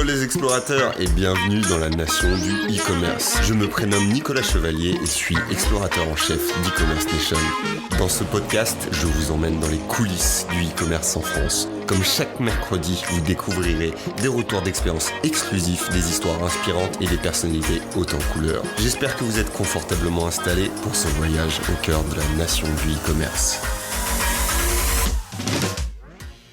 Hello les explorateurs et bienvenue dans la nation du e-commerce. Je me prénomme Nicolas Chevalier et suis explorateur en chef d'e-commerce Nation. Dans ce podcast, je vous emmène dans les coulisses du e-commerce en France. Comme chaque mercredi, vous découvrirez des retours d'expérience exclusifs, des histoires inspirantes et des personnalités hautes en couleurs. J'espère que vous êtes confortablement installés pour ce voyage au cœur de la nation du e-commerce.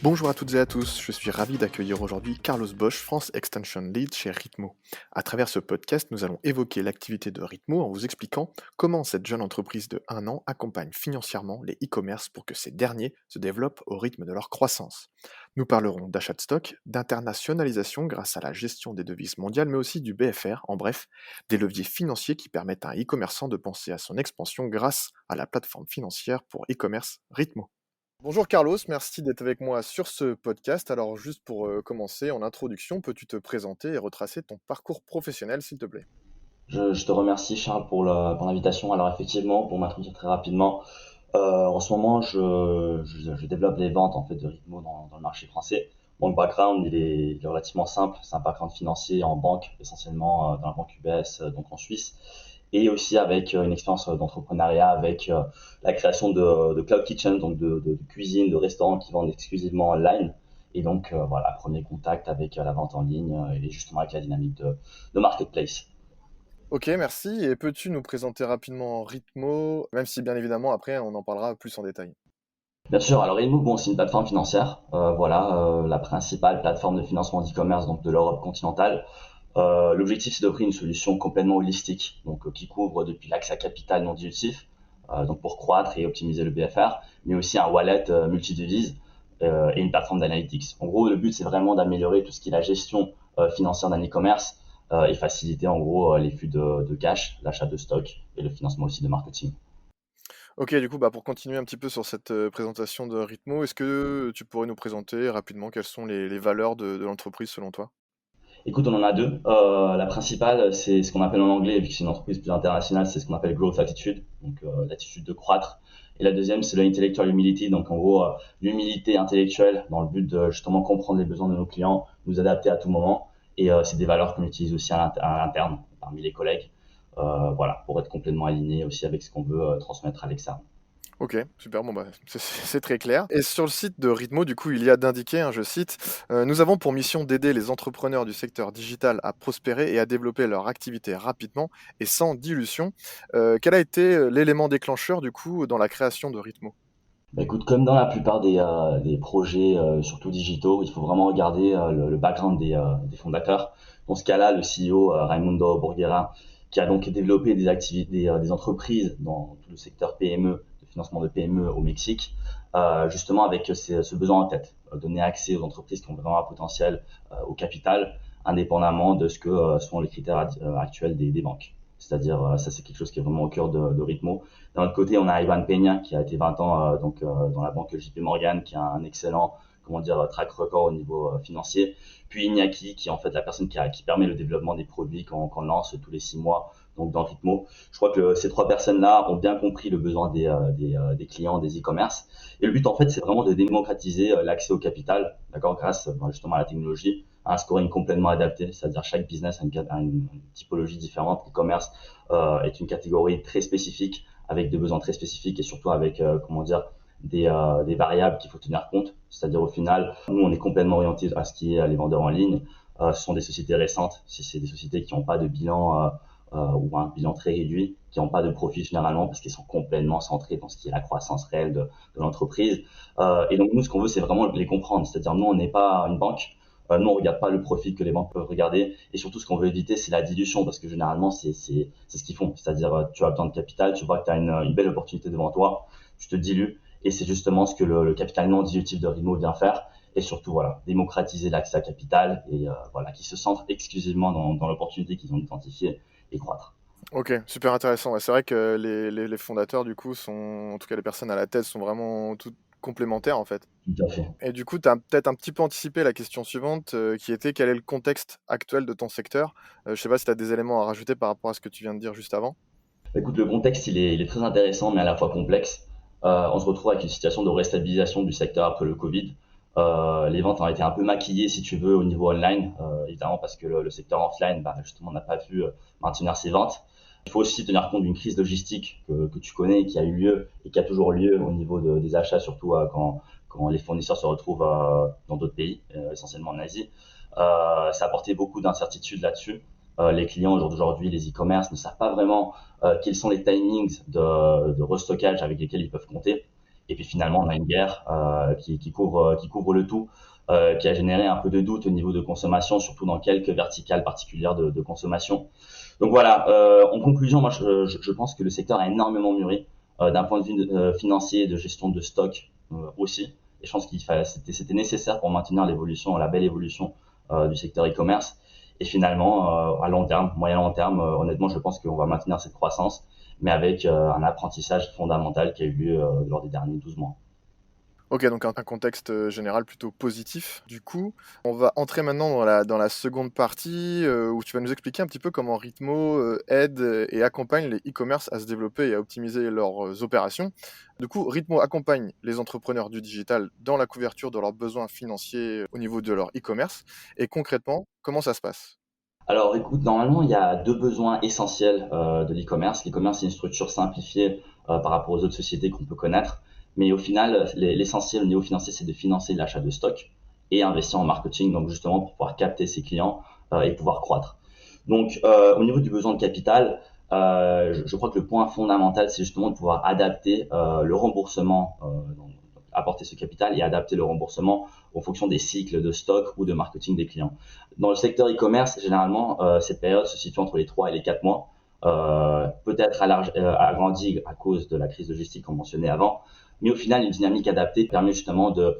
Bonjour à toutes et à tous, je suis ravi d'accueillir aujourd'hui Carlos Bosch, France Extension Lead chez Ritmo. À travers ce podcast, nous allons évoquer l'activité de Ritmo en vous expliquant comment cette jeune entreprise de 1 an accompagne financièrement les e-commerce pour que ces derniers se développent au rythme de leur croissance. Nous parlerons d'achat de stock, d'internationalisation grâce à la gestion des devises mondiales, mais aussi du BFR, en bref, des leviers financiers qui permettent à un e-commerçant de penser à son expansion grâce à la plateforme financière pour e-commerce Ritmo. Bonjour Carlos, merci d'être avec moi sur ce podcast. Alors juste pour commencer, en introduction, peux-tu te présenter et retracer ton parcours professionnel s'il te plaît? Je te remercie Charles pour l'invitation. Alors effectivement, pour m'introduire très rapidement, en ce moment je développe les ventes en fait de Ritmo dans le marché français. Mon background il est relativement simple, c'est un background financier en banque, essentiellement dans la banque UBS, donc en Suisse, et aussi avec une expérience d'entrepreneuriat avec la création de Cloud Kitchen, donc de cuisine, de restaurants qui vendent exclusivement online. Et donc voilà, premier contact avec la vente en ligne et justement avec la dynamique de marketplace. Ok, merci. Et peux-tu nous présenter rapidement Ritmo, même si bien évidemment après on en parlera plus en détail. Bien sûr, alors Remoove, bon, c'est une plateforme financière, la principale plateforme de financement d'e-commerce donc de l'Europe continentale. L'objectif, c'est d'offrir une solution complètement holistique, donc qui couvre depuis l'accès à capital non dilutif, donc pour croître et optimiser le BFR, mais aussi un wallet multidevise et une plateforme d'analytics. En gros, le but, c'est vraiment d'améliorer tout ce qui est la gestion financière d'un e-commerce et faciliter en gros les flux de cash, l'achat de stock et le financement aussi de marketing. Ok, du coup, pour continuer un petit peu sur cette présentation de Ritmo, est-ce que tu pourrais nous présenter rapidement quelles sont les valeurs de l'entreprise selon toi? Écoute, on en a deux. La principale, c'est ce qu'on appelle en anglais, vu que c'est une entreprise plus internationale, c'est ce qu'on appelle growth attitude, donc l'attitude de croître. Et la deuxième, c'est l'intellectual humility, donc en gros l'humilité intellectuelle dans le but de justement comprendre les besoins de nos clients, nous adapter à tout moment. Et c'est des valeurs qu'on utilise aussi à l'interne, parmi les collègues, voilà, pour être complètement aligné aussi avec ce qu'on veut transmettre à l'externe. Ok, super, c'est très clair. Et sur le site de Ritmo, du coup, il y a d'indiquer, je cite, nous avons pour mission d'aider les entrepreneurs du secteur digital à prospérer et à développer leur activité rapidement et sans dilution. Quel a été l'élément déclencheur, du coup, dans la création de Ritmo? Bah, écoute, comme dans la plupart des projets, surtout digitaux, il faut vraiment regarder le background des fondateurs. Dans ce cas-là, le CEO Raimundo Borghera, qui a donc développé des activités, des entreprises dans tout le secteur PME, de financement de PME au Mexique, justement avec ce besoin en tête, donner accès aux entreprises qui ont vraiment un potentiel au capital, indépendamment de ce que sont les critères actuels des banques. C'est-à-dire, ça c'est quelque chose qui est vraiment au cœur de Ritmo. D'un autre côté, on a Ivan Peña qui a été 20 ans dans la banque JP Morgan, qui a un excellent track record au niveau financier. Puis Iñaki, qui est en fait la personne qui permet le développement des produits qu'on lance tous les 6 mois donc dans Ritmo. Je crois que ces trois personnes-là ont bien compris le besoin des clients des e-commerce. Et le but en fait, c'est vraiment de démocratiser l'accès au capital, d'accord, grâce justement à la technologie, à un scoring complètement adapté, c'est-à-dire chaque business a une typologie différente. Le commerce est une catégorie très spécifique avec des besoins très spécifiques et surtout avec des variables qu'il faut tenir compte. C'est-à-dire au final, nous on est complètement orienté à ce qui est les vendeurs en ligne. Ce sont des sociétés récentes, si c'est des sociétés qui n'ont pas de bilan ou un bilan très réduit, qui n'ont pas de profit généralement parce qu'ils sont complètement centrés dans ce qui est la croissance réelle de l'entreprise. Et donc nous, ce qu'on veut, c'est vraiment les comprendre. C'est-à-dire nous, on n'est pas une banque. Nous, on regarde pas le profit que les banques peuvent regarder. Et surtout, ce qu'on veut éviter, c'est la dilution, parce que généralement, c'est ce qu'ils font. C'est-à-dire, tu as besoin de capital, tu vois que tu as une belle opportunité devant toi, tu te dilues. Et c'est justement ce que le capital non dilutif de Ritmo vient faire. Et surtout, voilà, démocratiser l'accès à capital et qui se centre exclusivement dans l'opportunité qu'ils ont identifiée et croître. Ok, super intéressant. Ouais, c'est vrai que les fondateurs, du coup, en tout cas les personnes à la tête, sont vraiment toutes complémentaires en fait. Tout à fait. Et du coup, tu as peut-être un petit peu anticipé la question suivante, qui était quel est le contexte actuel de ton secteur? Je sais pas si tu as des éléments à rajouter par rapport à ce que tu viens de dire juste avant. Écoute, le contexte, il est très intéressant, mais à la fois complexe. On se retrouve avec une situation de restabilisation du secteur après le Covid. Les ventes ont été un peu maquillées, si tu veux, au niveau online, évidemment parce que le secteur offline, justement, n'a pas pu maintenir ses ventes. Il faut aussi tenir compte d'une crise logistique que tu connais, qui a eu lieu et qui a toujours lieu au niveau des achats, surtout quand les fournisseurs se retrouvent dans d'autres pays, essentiellement en Asie. Ça a apporté beaucoup d'incertitudes là-dessus. Les clients aujourd'hui, les e-commerce, ne savent pas vraiment quels sont les timings de restockage avec lesquels ils peuvent compter. Et puis finalement, on a une guerre qui couvre le tout, qui a généré un peu de doute au niveau de consommation, surtout dans quelques verticales particulières de consommation. Donc voilà, en conclusion, moi je pense que le secteur a énormément mûri d'un point de vue financier, de gestion de stock aussi. Et je pense c'était nécessaire pour maintenir l'évolution, la belle évolution du secteur e-commerce. Et finalement, à long terme, moyen long terme, honnêtement, je pense qu'on va maintenir cette croissance, mais avec un apprentissage fondamental qui a eu lieu lors des derniers 12 mois. Ok, donc un contexte général plutôt positif. Du coup, on va entrer maintenant dans la seconde partie où tu vas nous expliquer un petit peu comment Ritmo aide et accompagne les e-commerce à se développer et à optimiser leurs opérations. Du coup, Ritmo accompagne les entrepreneurs du digital dans la couverture de leurs besoins financiers au niveau de leur e-commerce. Et concrètement, comment ça se passe? Alors écoute, normalement, il y a deux besoins essentiels de l'e-commerce. L'e-commerce, c'est une structure simplifiée par rapport aux autres sociétés qu'on peut connaître. Mais au final, l'essentiel au niveau financier, c'est de financer l'achat de stock et investir en marketing, donc justement pour pouvoir capter ses clients et pouvoir croître. Donc au niveau du besoin de capital, je crois que le point fondamental, c'est justement de pouvoir adapter le remboursement, donc apporter ce capital et adapter le remboursement en fonction des cycles de stock ou de marketing des clients. Dans le secteur e-commerce, généralement, cette période se situe entre les 3 et les 4 mois, peut-être agrandie à cause de la crise logistique qu'on mentionnait avant. Mais au final, une dynamique adaptée permet justement de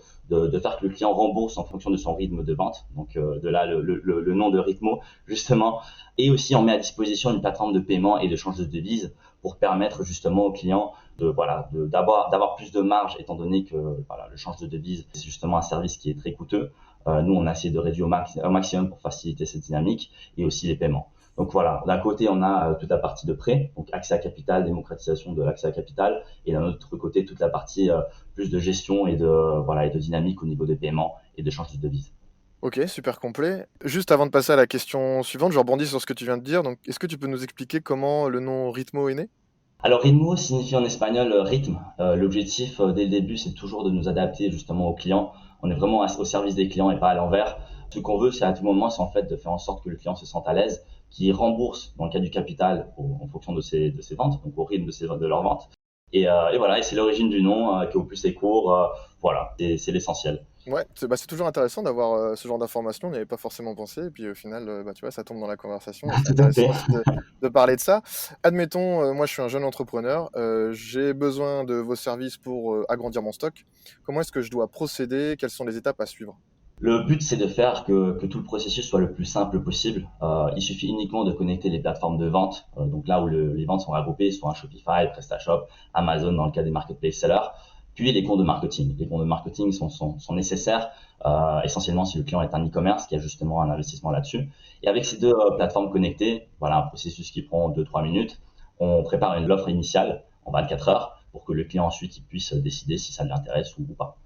faire que le client rembourse en fonction de son rythme de vente. Donc de là le nom de Ritmo, justement. Et aussi, on met à disposition une plateforme de paiement et de change de devise pour permettre justement aux clients d'avoir plus de marge, étant donné que le change de devise, c'est justement un service qui est très coûteux. Nous, on a essayé de réduire au maximum pour faciliter cette dynamique et aussi les paiements. Donc voilà, d'un côté, on a toute la partie de prêt, donc accès à capital, démocratisation de l'accès à capital, et d'un autre côté, toute la partie plus de gestion et de dynamique au niveau des paiements et de change de devise. Ok, super complet. Juste avant de passer à la question suivante, je rebondis sur ce que tu viens de dire. Donc, est-ce que tu peux nous expliquer comment le nom Ritmo est né? Alors ritmo signifie en espagnol rythme. L'objectif dès le début, c'est toujours de nous adapter justement aux clients. On est vraiment au service des clients et pas à l'envers. Ce qu'on veut, c'est à tout moment, c'est en fait de faire en sorte que le client se sente à l'aise, qu'il rembourse dans le cas du capital en fonction de ses ventes, donc au rythme de leurs ventes. Et voilà, et c'est l'origine du nom qui au plus c'est court. Voilà, c'est l'essentiel. Ouais, c'est toujours intéressant d'avoir ce genre d'informations. On n'y avait pas forcément pensé. Et puis au final, tu vois, ça tombe dans la conversation. Et c'est Tout à fait. intéressant aussi de parler de ça. Admettons, moi je suis un jeune entrepreneur. J'ai besoin de vos services pour agrandir mon stock. Comment est-ce que je dois procéder? Quelles sont les étapes à suivre? Le but, c'est de faire que tout le processus soit le plus simple possible. Il suffit uniquement de connecter les plateformes de vente, donc là où les ventes sont regroupées, soit un Shopify, PrestaShop, Amazon dans le cas des marketplace sellers, puis les comptes de marketing. Les comptes de marketing sont nécessaires, essentiellement si le client est un e-commerce qui a justement un investissement là-dessus. Et avec ces deux plateformes connectées, voilà un processus qui prend 2-3 minutes, on prépare l'offre initiale en 24 heures pour que le client ensuite il puisse décider si ça lui intéresse ou pas.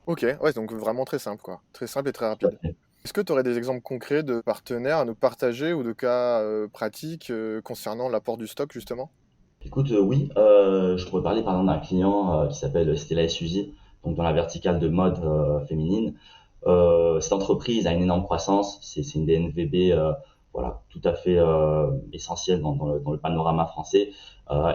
Ok, ouais, donc vraiment très simple, quoi. Très simple et très Tout à rapide. fait. Est-ce que tu aurais des exemples concrets de partenaires à nous partager ou de cas pratiques concernant l'apport du stock, justement? Écoute, oui, je pourrais parler par exemple d'un client qui s'appelle Stella et Suzy, donc dans la verticale de mode féminine. Cette entreprise a une énorme croissance, c'est une DNVB voilà, tout à fait essentielle dans le panorama français.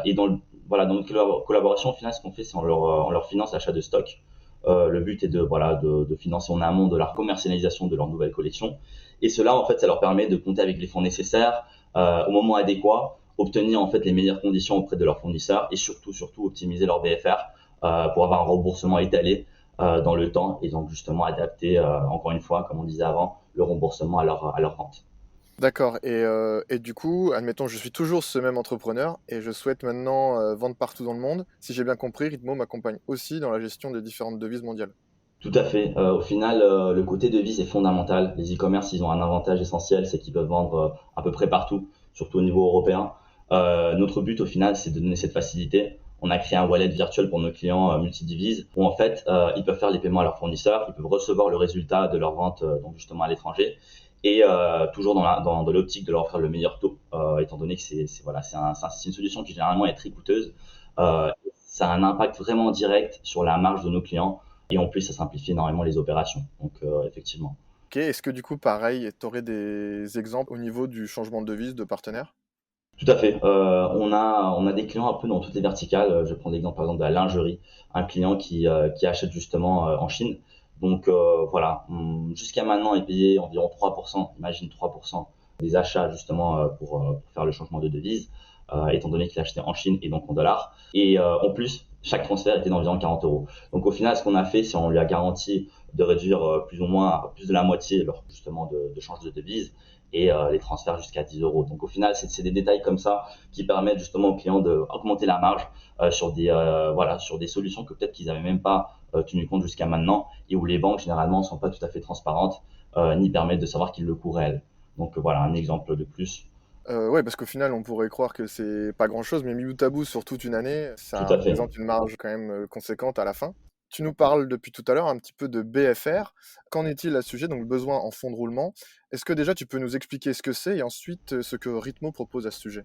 Et dans notre collaboration, au final, ce qu'on fait, c'est on leur finance l'achat de stock. Le but est de financer en amont de la commercialisation de leur nouvelle collection. Et cela, en fait, ça leur permet de compter avec les fonds nécessaires au moment adéquat, obtenir en fait les meilleures conditions auprès de leurs fournisseurs et surtout optimiser leur BFR pour avoir un remboursement étalé dans le temps et donc justement adapter encore une fois, comme on disait avant, le remboursement à leur vente. D'accord. Et du coup, admettons, je suis toujours ce même entrepreneur et je souhaite maintenant vendre partout dans le monde. Si j'ai bien compris, Ritmo m'accompagne aussi dans la gestion des différentes devises mondiales. Tout à fait. Au final, le côté devise est fondamental. Les e-commerce, ils ont un avantage essentiel, c'est qu'ils peuvent vendre à peu près partout, surtout au niveau européen. Notre but, au final, c'est de donner cette facilité. on a créé un wallet virtuel pour nos clients multidivises où en fait ils peuvent faire les paiements à leurs fournisseurs, ils peuvent recevoir le résultat de leur vente donc justement à l'étranger et toujours dans l'optique de leur offrir le meilleur taux, étant donné que c'est une solution qui généralement est très coûteuse. Ça a un impact vraiment direct sur la marge de nos clients et en plus ça simplifie énormément les opérations. Donc effectivement. Ok, est-ce que du coup, pareil, tu aurais des exemples au niveau du changement de devise de partenaire? Tout à fait. On a des clients un peu dans toutes les verticales. Je prends l'exemple par exemple de la lingerie, un client qui achète justement en Chine. Donc voilà, jusqu'à maintenant est payé environ 3%, imagine 3% des achats justement pour faire le changement de devise, étant donné qu'il achetait en Chine et donc en dollars. Et en plus, chaque transfert était d'environ 40 euros. Donc au final, ce qu'on a fait, c'est on lui a garanti de réduire plus ou moins plus de la moitié lors justement de change de devise et les transferts jusqu'à 10 euros. Donc au final, c'est des détails comme ça qui permettent justement aux clients d'augmenter la marge sur des solutions que peut-être qu'ils n'avaient même pas tenu compte jusqu'à maintenant et où les banques généralement sont pas tout à fait transparentes ni permettent de savoir quel est le coût réel. Donc voilà un exemple de plus. Ouais, parce qu'au final, on pourrait croire que c'est pas grand-chose, mais mis bout à bout sur toute une année, Tout ça à fait. représente une marge quand même conséquente à la fin. Tu nous parles depuis tout à l'heure un petit peu de BFR. Qu'en est-il à ce sujet, donc besoin en fonds de roulement? Est-ce que déjà tu peux nous expliquer ce que c'est et ensuite ce que Ritmo propose à ce sujet?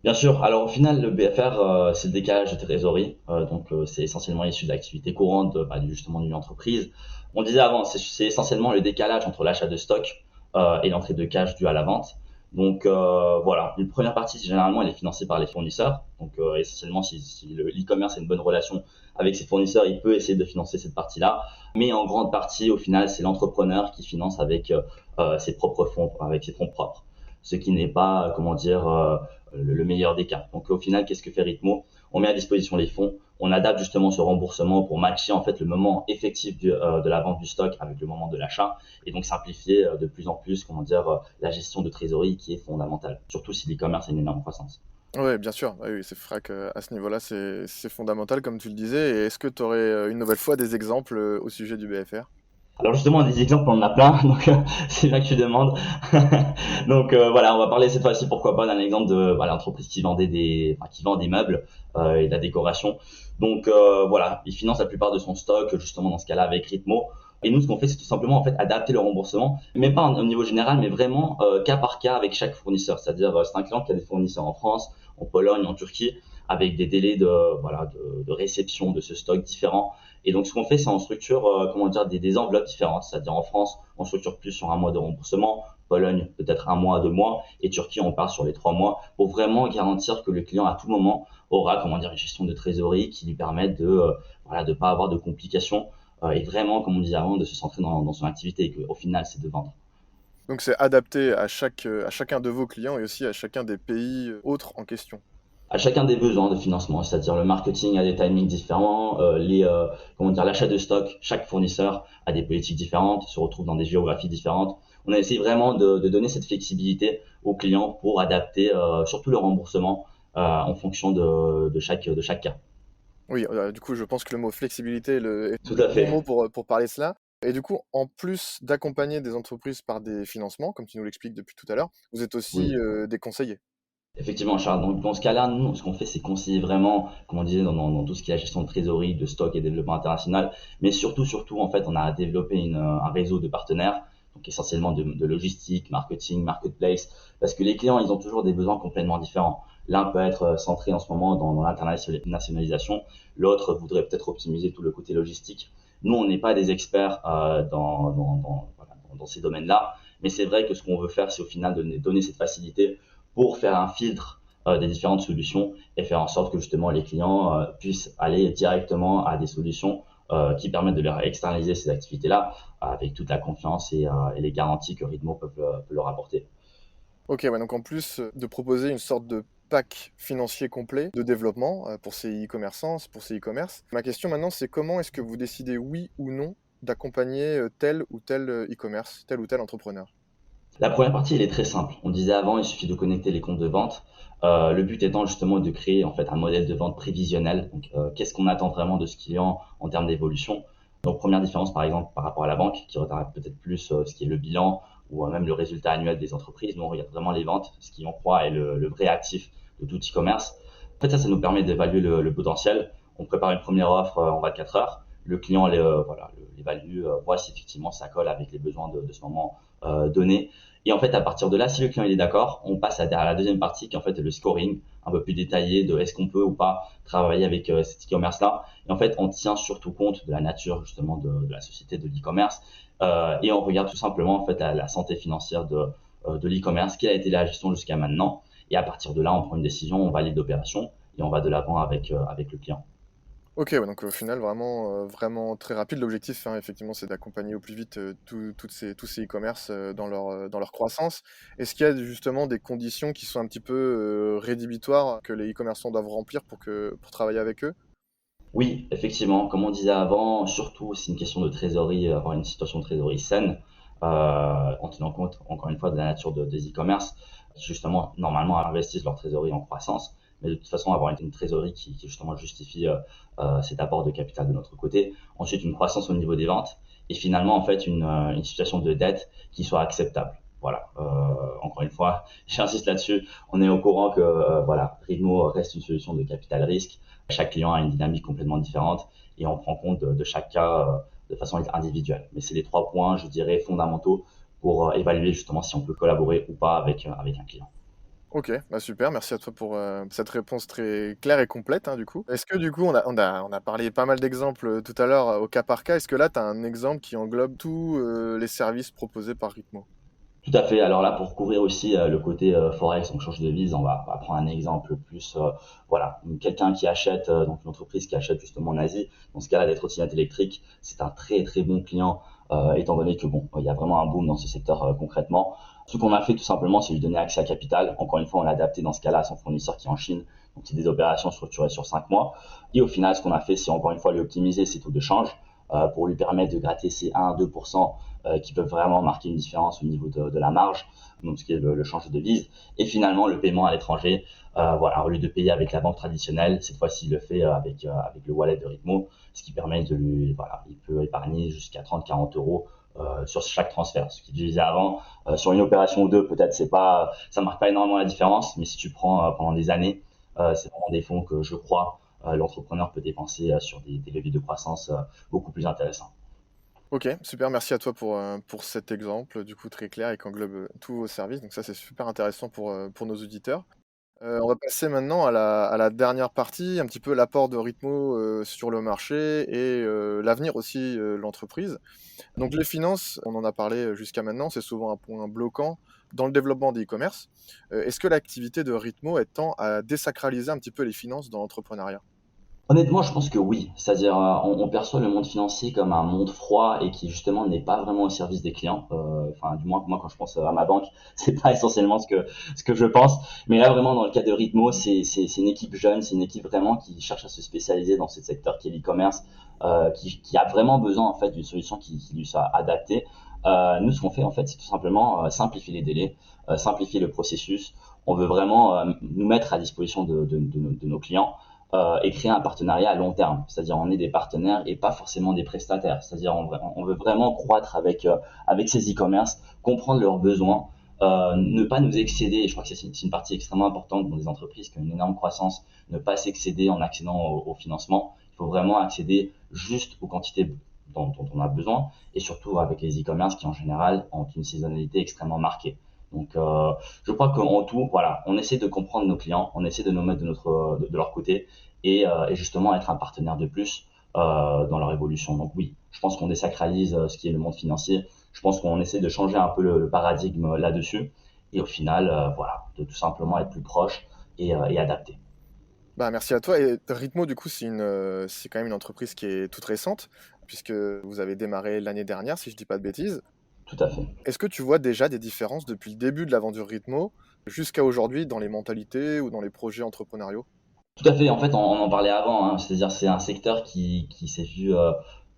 Bien sûr. Alors au final, le BFR, c'est le décalage de trésorerie. Donc c'est essentiellement issu de l'activité courante justement d'une entreprise. On disait avant, c'est essentiellement le décalage entre l'achat de stock et l'entrée de cash due à la vente. Donc voilà, une première partie, généralement, elle est financée par les fournisseurs. Donc essentiellement, si le e-commerce a une bonne relation avec ses fournisseurs, il peut essayer de financer cette partie-là. Mais en grande partie, au final, c'est l'entrepreneur qui finance avec ses propres fonds, avec ses fonds propres. Ce qui n'est pas, comment dire, le meilleur des cas. Donc au final, qu'est-ce que fait Ritmo? On met à disposition les fonds, on adapte justement ce remboursement pour matcher en fait le moment effectif de la vente du stock avec le moment de l'achat et donc simplifier de plus en plus, comment dire, la gestion de trésorerie qui est fondamentale, surtout si l'e-commerce a une énorme croissance. Ouais, bien sûr. Ah oui, c'est vrai qu'à ce niveau-là, c'est fondamental, comme tu le disais. Et est-ce que tu aurais une nouvelle fois des exemples au sujet du BFR? Alors justement, des exemples, on en a plein, donc c'est bien que tu demandes. Donc voilà, on va parler cette fois-ci, pourquoi pas, d'un exemple de l'entreprise qui qui vend des meubles et de la décoration. Donc voilà, il finance la plupart de son stock, justement dans ce cas-là avec Ritmo. Et nous, ce qu'on fait, c'est tout simplement en fait adapter le remboursement, mais pas au niveau général, mais vraiment cas par cas avec chaque fournisseur. C'est-à-dire, c'est un client qui a des fournisseurs en France, en Pologne, en Turquie, avec des délais de réception de ce stock différents. Et donc, ce qu'on fait, c'est on structure, des enveloppes différentes. C'est-à-dire, en France, on structure plus sur un mois de remboursement. Pologne, peut-être un mois, 2 mois. Et Turquie, on part sur les 3 mois pour vraiment garantir que le client, à tout moment, aura, une gestion de trésorerie qui lui permette de pas avoir de complications et vraiment, comme on disait avant, de se centrer dans son activité et qu'au final, c'est de vendre. Donc c'est adapté à chacun de vos clients et aussi à chacun des pays autres en question. À chacun des besoins de financement, c'est-à-dire le marketing a des timings différents, l'achat de stock, chaque fournisseur a des politiques différentes, se retrouve dans des géographies différentes. On a essayé vraiment de donner cette flexibilité aux clients pour adapter surtout le remboursement en fonction de chaque cas. Oui, du coup, je pense que le mot flexibilité est Tout le à bon mot fait. pour parler cela. Et du coup, en plus d'accompagner des entreprises par des financements, comme tu nous l'expliques depuis tout à l'heure, vous êtes aussi Oui. des conseillers. Effectivement, Charles. Donc, dans ce cas-là, nous, ce qu'on fait, c'est conseiller vraiment, comme on disait, dans tout ce qui est la gestion de trésorerie, de stock et développement international. Mais surtout, en fait, on a développé un réseau de partenaires, donc essentiellement de logistique, marketing, marketplace, parce que les clients, ils ont toujours des besoins complètement différents. L'un peut être centré en ce moment dans l'internationalisation, l'autre voudrait peut-être optimiser tout le côté logistique. Nous, on n'est pas des experts dans ces domaines-là, mais c'est vrai que ce qu'on veut faire, c'est au final donner cette facilité pour faire un filtre des différentes solutions et faire en sorte que justement les clients puissent aller directement à des solutions qui permettent de leur externaliser ces activités-là avec toute la confiance et les garanties que Ritmo peut leur apporter. Ok, ouais, donc en plus de proposer une sorte de pack financier complet de développement pour ces e-commerçants, pour ces e-commerce, ma question maintenant, c'est comment est-ce que vous décidez oui ou non d'accompagner tel ou tel e-commerce, tel ou tel entrepreneur? La première partie, elle est très simple. On disait avant, il suffit de connecter les comptes de vente. Le but étant justement de créer en fait un modèle de vente prévisionnel. Donc, qu'est-ce qu'on attend vraiment de ce client en termes d'évolution? Donc, première différence par exemple par rapport à la banque qui regarde peut-être plus ce qui est le bilan ou même le résultat annuel des entreprises. Nous, on regarde vraiment les ventes, ce qui on croit est le vrai actif de tout e-commerce. En fait, ça nous permet d'évaluer le potentiel. On prépare une première offre en 24 heures. Le client l'évalue, voit si effectivement ça colle avec les besoins de ce moment donné. Et en fait, à partir de là, si le client il est d'accord, on passe à la deuxième partie qui en fait est le scoring, un peu plus détaillé de est-ce qu'on peut ou pas travailler avec cet e-commerce-là. Et en fait, on tient surtout compte de la nature justement de la société de l'e-commerce et on regarde tout simplement en fait la santé financière de l'e-commerce, quelle a été la gestion jusqu'à maintenant. Et à partir de là, on prend une décision, on valide l'opération et on va de l'avant avec le client. OK, ouais, donc au final, vraiment très rapide. L'objectif, hein, effectivement, c'est d'accompagner au plus vite, tous ces e-commerce, dans leur croissance. Est-ce qu'il y a justement des conditions qui sont un petit peu, rédhibitoires que les e-commerçants doivent remplir pour travailler avec eux? Oui, effectivement, comme on disait avant, surtout c'est une question de trésorerie, avoir une situation de trésorerie saine, en tenant compte encore une fois de la nature des e-commerce, qui justement normalement investissent leur trésorerie en croissance, mais de toute façon avoir une trésorerie qui justement justifie cet apport de capital de notre côté. Ensuite une croissance au niveau des ventes et finalement en fait une situation de dette qui soit acceptable. Voilà, encore une fois, j'insiste là-dessus. On est au courant que voilà, Ritmo reste une solution de capital risque. Chaque client a une dynamique complètement différente et on prend compte de chaque cas de façon individuelle. Mais c'est les 3 points, je dirais, fondamentaux pour évaluer justement si on peut collaborer ou pas avec un client. OK, bah, super, merci à toi pour, cette réponse très claire et complète, hein, du coup. Est-ce que du coup, on a parlé pas mal d'exemples, tout à l'heure, au cas par cas. Est-ce que là, tu as un exemple qui englobe tous, les services proposés par Ritmo? Tout à fait. Alors là, pour couvrir aussi le côté forex, on change de devise, on va prendre un exemple plus, voilà, quelqu'un qui achète, donc une entreprise qui achète justement en Asie, dans ce cas-là, des trottinettes électriques, c'est un très très bon client, étant donné que bon, il y a vraiment un boom dans ce secteur concrètement. Ce qu'on a fait tout simplement, c'est lui donner accès à capital. Encore une fois, on l'a adapté dans ce cas-là à son fournisseur qui est en Chine. Donc c'est des opérations structurées sur 5 mois. Et au final, ce qu'on a fait, c'est encore une fois lui optimiser ses taux de change pour lui permettre de gratter ses 1 à 2% qui peuvent vraiment marquer une différence au niveau de la marge, donc ce qui est le change de devise. Et finalement, le paiement à l'étranger, voilà, au lieu de payer avec la banque traditionnelle, cette fois-ci, il le fait avec le wallet de Ritmo, ce qui permet de lui, voilà, il peut épargner jusqu'à 30-40 euros sur chaque transfert. Ce qui disait avant, sur une opération ou deux, peut-être ça marque pas énormément la différence, mais si tu prends pendant des années, c'est vraiment des fonds que je crois l'entrepreneur peut dépenser sur des leviers de croissance beaucoup plus intéressants. OK, super, merci à toi pour cet exemple, du coup, très clair et qui englobe, tous vos services. Donc ça, c'est super intéressant pour nos auditeurs. On va passer maintenant à la dernière partie, un petit peu l'apport de Ritmo, sur le marché et l'avenir aussi, de l'entreprise. Donc les finances, on en a parlé, jusqu'à maintenant, c'est souvent un point bloquant dans le développement des e-commerce. Est-ce que l'activité de Ritmo, elle tend à désacraliser un petit peu les finances dans l'entrepreneuriat? Honnêtement, je pense que oui. C'est-à-dire, on perçoit le monde financier comme un monde froid et qui justement n'est pas vraiment au service des clients. Enfin, du moins, moi, quand je pense à ma banque, c'est pas essentiellement ce que je pense. Mais là, vraiment, dans le cas de Ritmo, c'est une équipe jeune, c'est une équipe vraiment qui cherche à se spécialiser dans ce secteur qui est l'e-commerce, qui a vraiment besoin en fait d'une solution qui lui soit adaptée. Nous, ce qu'on fait en fait, c'est tout simplement simplifier les délais, simplifier le processus. On veut vraiment nous mettre à disposition de nos clients et créer un partenariat à long terme. C'est-à-dire on est des partenaires et pas forcément des prestataires. C'est-à-dire on veut vraiment croître avec ces e-commerce, comprendre leurs besoins, ne pas nous excéder. Et je crois que c'est une partie extrêmement importante dans des entreprises qui ont une énorme croissance, ne pas s'excéder en accédant au financement. Il faut vraiment accéder juste aux quantités dont on a besoin et surtout avec les e-commerce qui en général ont une saisonnalité extrêmement marquée. Donc, je crois qu'en tout, voilà, on essaie de comprendre nos clients, on essaie de nous mettre de leur côté et justement être un partenaire de plus dans leur évolution. Donc oui, je pense qu'on désacralise ce qui est le monde financier. Je pense qu'on essaie de changer un peu le paradigme là-dessus et au final, voilà, de tout simplement être plus proche et adapté. Bah, merci à toi et Ritmo, du coup, c'est quand même une entreprise qui est toute récente, puisque vous avez démarré l'année dernière, si je dis pas de bêtises. Tout à fait. Est-ce que tu vois déjà des différences depuis le début de l'aventure Ritmo jusqu'à aujourd'hui dans les mentalités ou dans les projets entrepreneuriaux? Tout à fait. En fait, on en parlait avant, hein. C'est-à-dire, c'est un secteur qui s'est vu,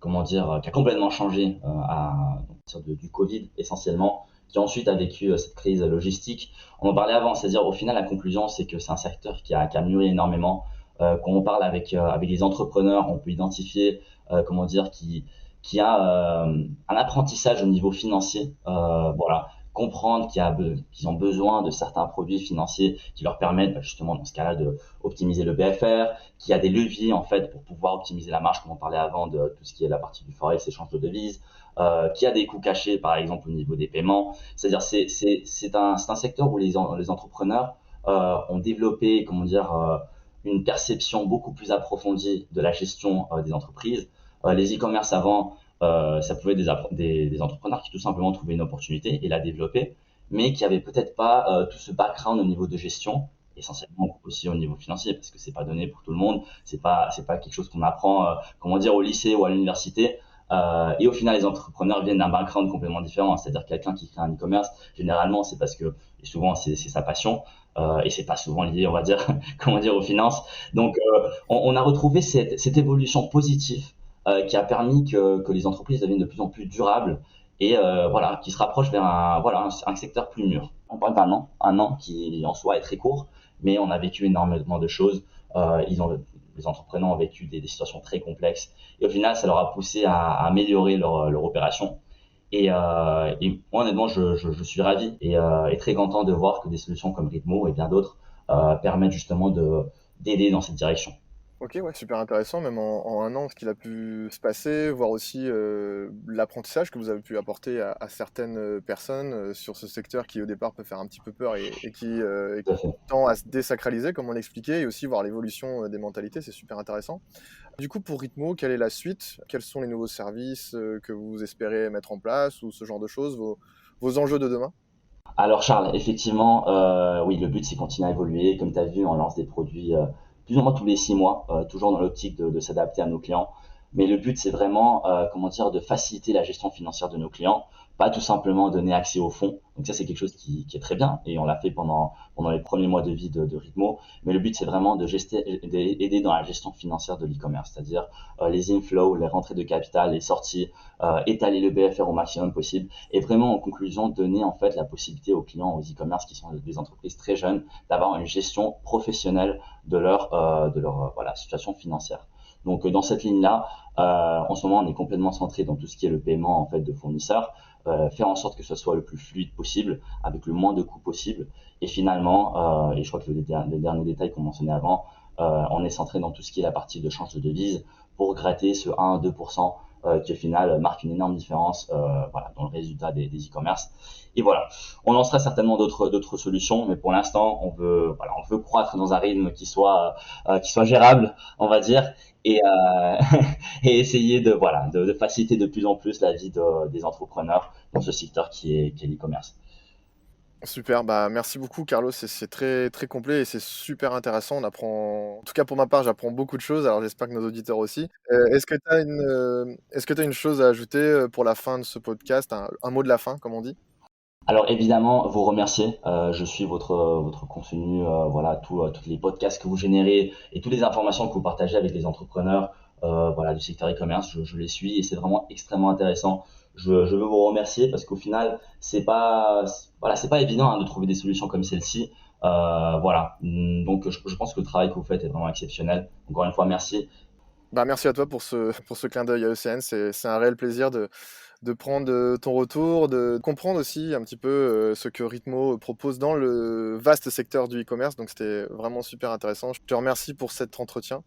comment dire, qui a complètement changé à partir du Covid essentiellement, qui ensuite a vécu cette crise logistique. On en parlait avant, c'est-à-dire au final, la conclusion, c'est que c'est un secteur qui a mûri énormément. Quand on parle avec des entrepreneurs, on peut identifier, comment dire, qui a un apprentissage au niveau financier, voilà, comprendre qu'ils ont besoin de certains produits financiers qui leur permettent justement dans ce cas-là de optimiser le BFR, qu'il y a des leviers en fait pour pouvoir optimiser la marge, comme on parlait avant de tout ce qui est la partie du forex, échange de devises, qu'il y a des coûts cachés par exemple au niveau des paiements. C'est-à-dire c'est un secteur où les entrepreneurs ont développé une perception beaucoup plus approfondie de la gestion des entreprises. Les e-commerce avant, ça pouvait être des entrepreneurs qui tout simplement trouvaient une opportunité et la développaient, mais qui n'avaient peut-être pas tout ce background au niveau de gestion, essentiellement aussi au niveau financier, parce que c'est pas donné pour tout le monde, c'est pas quelque chose qu'on apprend au lycée ou à l'université. Et au final, les entrepreneurs viennent d'un background complètement différent. C'est-à-dire quelqu'un qui crée un e-commerce, généralement, c'est parce que, et souvent, c'est sa passion, et c'est pas souvent lié, on va dire, aux finances. Donc, on a retrouvé cette évolution positive qui a permis que les entreprises deviennent de plus en plus durables et qui se rapprochent vers un secteur plus mûr. On parle un an qui en soi est très court, mais on a vécu énormément de choses. Les entrepreneurs ont vécu des situations très complexes et au final, ça leur a poussé à améliorer leur opération. Et moi, honnêtement, je suis ravi et très content de voir que des solutions comme Ritmo et bien d'autres permettent justement d'aider dans cette direction. Ok, ouais, super intéressant, même en un an, ce qu'il a pu se passer, voir aussi l'apprentissage que vous avez pu apporter à certaines personnes sur ce secteur qui au départ peut faire un petit peu peur et qui tend à se désacraliser, comme on l'expliquait, et aussi voir l'évolution des mentalités, c'est super intéressant. Du coup, pour Ritmo, quelle est la suite? Quels sont les nouveaux services que vous espérez mettre en place ou ce genre de choses, vos enjeux de demain? Alors Charles, effectivement, oui, le but c'est continuer à évoluer. Comme tu as vu, on lance des produits plus ou moins tous les 6 mois, toujours dans l'optique de s'adapter à nos clients. Mais le but, c'est vraiment, de faciliter la gestion financière de nos clients, pas tout simplement donner accès aux fonds. Donc ça, c'est quelque chose qui est très bien et on l'a fait pendant les premiers mois de vie de Ritmo. Mais le but, c'est vraiment d'aider dans la gestion financière de l'e-commerce, c'est-à-dire les inflows, les rentrées de capital, les sorties, étaler le BFR au maximum possible et vraiment en conclusion donner en fait la possibilité aux clients, aux e-commerce qui sont des entreprises très jeunes, d'avoir une gestion professionnelle de leur situation financière. Donc dans cette ligne-là, en ce moment, on est complètement centré dans tout ce qui est le paiement en fait de fournisseurs, faire en sorte que ce soit le plus fluide possible, avec le moins de coûts possible. Et finalement, et je crois que le dernier détail qu'on mentionnait avant, on est centré dans tout ce qui est la partie de change de devise pour gratter ce 1 à 2% qui au final marque une énorme différence dans le résultat des e-commerce. Et voilà, on lancera certainement d'autres solutions, mais pour l'instant, on veut croître dans un rythme qui soit gérable, on va dire, et essayer de faciliter de plus en plus la vie des entrepreneurs dans ce secteur qui est l'e-commerce. Super, merci beaucoup Carlos, c'est très, très complet et c'est super intéressant. On apprend, en tout cas pour ma part, j'apprends beaucoup de choses, alors j'espère que nos auditeurs aussi. Est-ce que tu as une chose à ajouter pour la fin de ce podcast, un mot de la fin, comme on dit? Alors évidemment, vous remercier. Je suis votre contenu, tous les podcasts que vous générez et toutes les informations que vous partagez avec les entrepreneurs du secteur e-commerce. Je les suis et c'est vraiment extrêmement intéressant. Je veux vous remercier parce qu'au final, c'est pas évident de trouver des solutions comme celle-ci. Donc je pense que le travail que vous faites est vraiment exceptionnel. Encore une fois, merci. Merci à toi pour ce clin d'œil à ECN. C'est un réel plaisir de prendre ton retour, de comprendre aussi un petit peu ce que Ritmo propose dans le vaste secteur du e-commerce. Donc c'était vraiment super intéressant. Je te remercie pour cet entretien.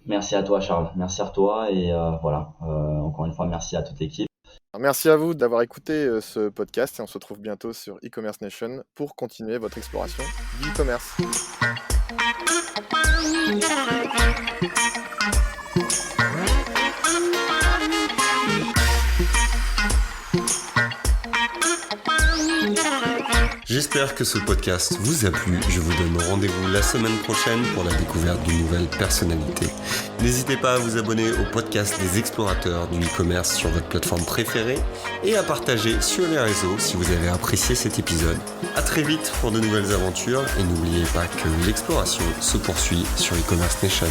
Merci à toi Charles, merci à toi et encore une fois merci à toute l'équipe. Merci à vous d'avoir écouté ce podcast et on se retrouve bientôt sur e-commerce Nation pour continuer votre exploration du e-commerce. J'espère que ce podcast vous a plu. Je vous donne rendez-vous la semaine prochaine pour la découverte d'une nouvelle personnalité. N'hésitez pas à vous abonner au podcast des explorateurs du e-commerce sur votre plateforme préférée et à partager sur les réseaux si vous avez apprécié cet épisode. À très vite pour de nouvelles aventures et n'oubliez pas que l'exploration se poursuit sur e-commerce Nation.